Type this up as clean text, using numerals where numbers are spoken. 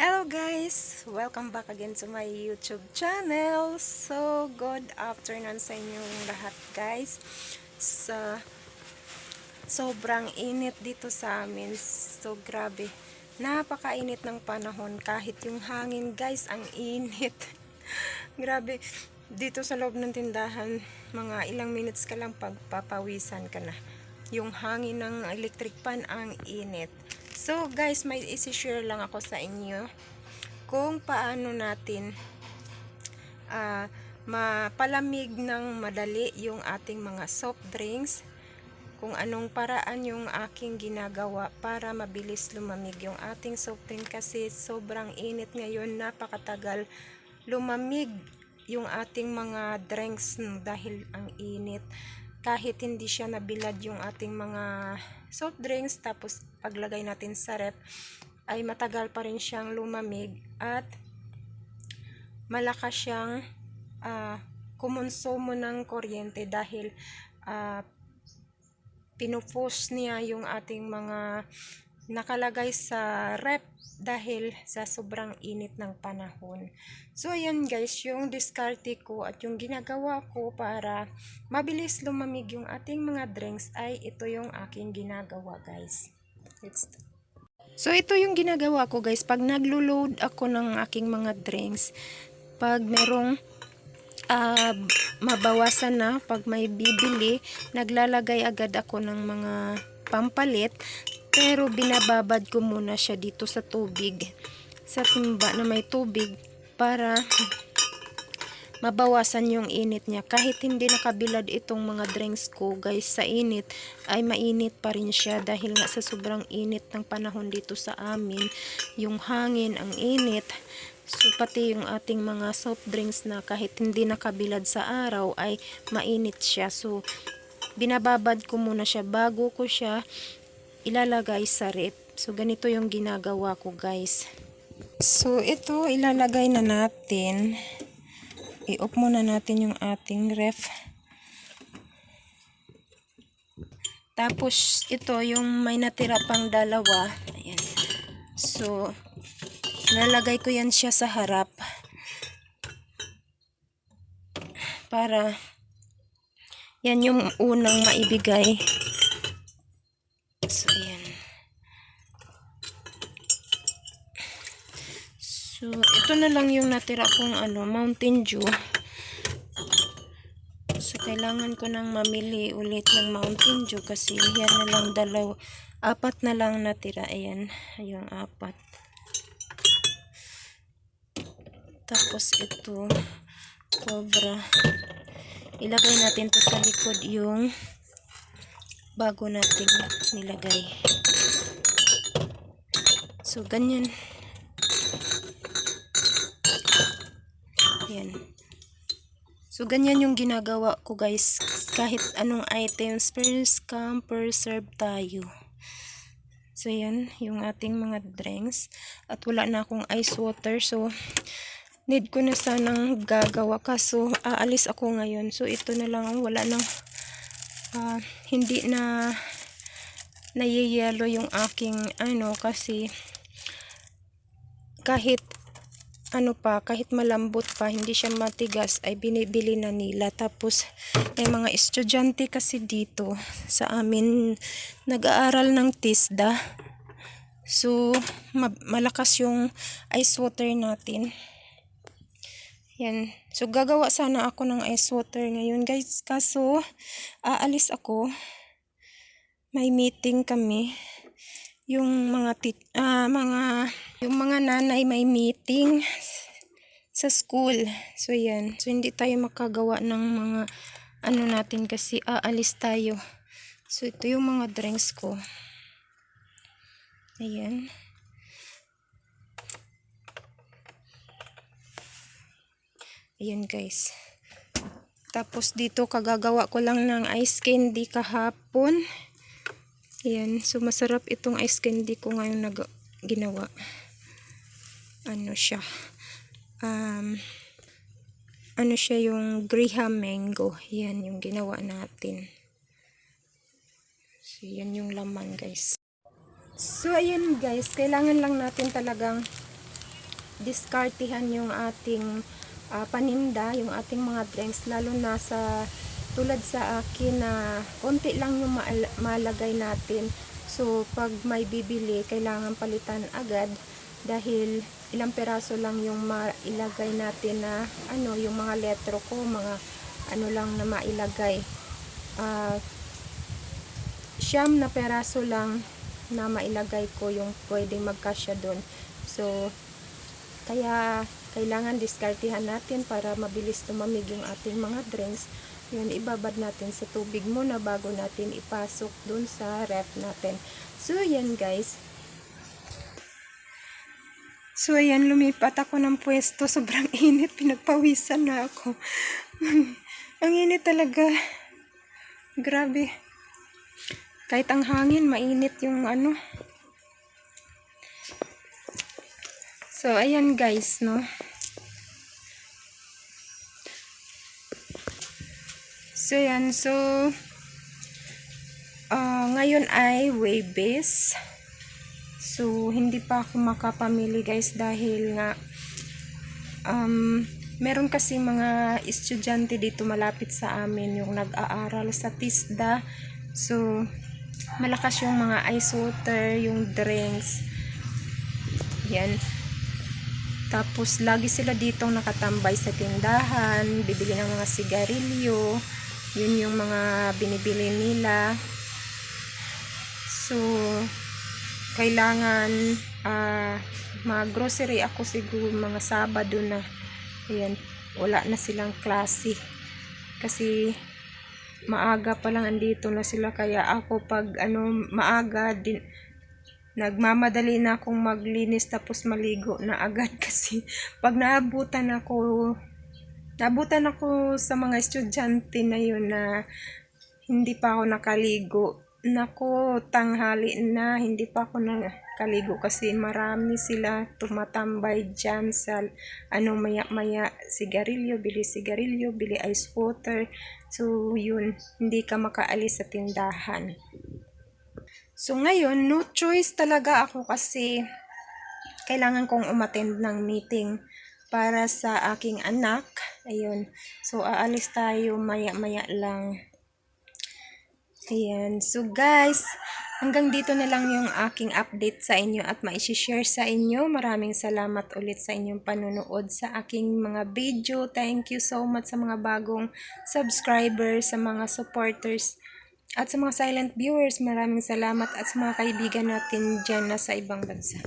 Hello guys! Welcome back again to my YouTube channel. So, good afternoon sa inyong lahat guys. Sobrang init dito sa amin. So, grabe. Napakainit ng panahon. Kahit yung hangin guys, ang init. Grabe. Dito sa loob ng tindahan, mga ilang minutes ka lang pagpapawisan ka na. Yung hangin ng electric fan, ang init. So guys, may isi-share lang ako sa inyo kung paano natin mapalamig ng madali yung ating mga soft drinks, kung anong paraan yung aking ginagawa para mabilis lumamig yung ating soft drink kasi sobrang init ngayon, napakatagal lumamig yung ating mga drinks dahil ang init. Kahit hindi siya nabilad yung ating mga soft drinks, tapos paglagay natin sa ref ay matagal pa rin siyang lumamig at malakas siyang kumonsumo ng kuryente dahil pinupus niya yung ating mga nakalagay sa ref dahil sa sobrang init ng panahon. So ayan guys, yung diskarte ko at yung ginagawa ko para mabilis lumamig yung ating mga drinks ay ito yung aking ginagawa guys. So ito yung ginagawa ko guys, pag naglo-load ako ng aking mga drinks, pag merong mabawasan na, pag may bibili, naglalagay agad ako ng mga pampalit, pero binababad ko muna siya dito sa tubig, sa timba na may tubig, para mabawasan yung init niya. Kahit hindi nakabilad itong mga drinks ko guys sa init, ay mainit pa rin siya dahil nga sa sobrang init ng panahon dito sa amin, yung hangin, ang init. So pati yung ating mga soft drinks na kahit hindi nakabilad sa araw ay mainit siya. So binababad ko muna siya bago ko siya ilalagay sa ref. So ganito yung ginagawa ko guys. So ito ilalagay na natin. I-off muna natin yung ating ref. Tapos ito yung may natira pang dalawa. Ayan. So lalagay ko yan siya sa harap para yan yung unang maibigay. So ayan. So ito na lang yung natira kong Mountain Dew. So kailangan ko nang mamili ulit ng Mountain Dew kasi yan na lang apat na lang natira. Ayan, yung apat. Tapos ito Cobra, ilagay natin to sa likod yung bago natin nilagay. So ganyan. Ayan. So ganyan yung ginagawa ko guys, kahit anong items, first come first serve tayo. So yan yung ating mga drinks at wala na akong ice water, so need ko na sanang gagawa kaso aalis ako ngayon. So ito na lang, wala nang hindi na nayiyelo yung aking kasi kahit kahit malambot pa, hindi siya matigas, ay binibili na nila. Tapos may mga estudyante kasi dito sa amin nag-aaral ng TISDA, so malakas yung ice water natin. Yan. So gagawa sana ako ng ice water ngayon guys, kaso aalis ako, may meeting kami. Yung yung mga nanay may meeting sa school. So yan. So hindi tayo makagawa ng mga natin kasi aalis tayo. So ito yung mga drinks ko. Ayan. Ayan guys. Tapos dito kagagawa ko lang ng ice candy kahapon. Ayan. So masarap itong ice candy ko ngayon ginawa. Siya. Siya yung Graham mango. Yan yung ginawa natin. So yan yung laman guys. So ayan guys, kailangan lang natin talagang diskartihan yung ating paninda, yung ating mga drinks, lalo na sa tulad sa akin na konti lang yung malagay natin. So pag may bibili, kailangan palitan agad dahil ilang peraso lang yung mailagay natin na yung mga letro ko, mga lang na mailagay. 9 na peraso lang na mailagay ko yung pwedeng magkasya doon. So kaya kailangan diskartihan natin para mabilis tumamig yung ating mga drinks. Yun, ibabad natin sa tubig muna bago natin ipasok dun sa ref natin. So yan guys. So ayan, lumipat ako ng pwesto. Sobrang init, pinagpawisan na ako. Ang init talaga. Grabe. Kahit ang hangin, mainit yung So ayan guys, no. So yan, so ngayon ay Huwebes. So hindi pa ako makapamili guys dahil nga meron kasi mga estudyante dito malapit sa amin yung nag-aaral sa TISDA. So malakas yung mga ice water, yung drinks. Yan. Tapos lagi sila dito nakatambay sa tindahan, bibili ng mga sigarilyo. Yun yung mga binibili nila. So kailangan mag-grocery ako siguro mga Sabado na. Ayan, wala na silang klase. Kasi maaga pa lang andito na sila, kaya ako pag maaga din nagmamadali na akong maglinis tapos maligo na agad kasi pag naabutan ako sa mga estudyante na yun na hindi pa ako nakaligo, nako, tanghali na hindi pa ako nakaligo kasi marami sila tumatambay dyan sa maya sigarilyo, bili ice water. So yun, hindi ka makaalis sa tindahan. So ngayon, no choice talaga ako kasi kailangan kong umattend ng meeting para sa aking anak. Ayun. So aalis tayo maya-maya lang. Ayan. So guys, hanggang dito na lang yung aking update sa inyo at ma-share sa inyo. Maraming salamat ulit sa inyong panunood sa aking mga video. Thank you so much sa mga bagong subscribers, sa mga supporters, at sa mga silent viewers. Maraming salamat, at sa mga kaibigan natin dyan na sa ibang bansa.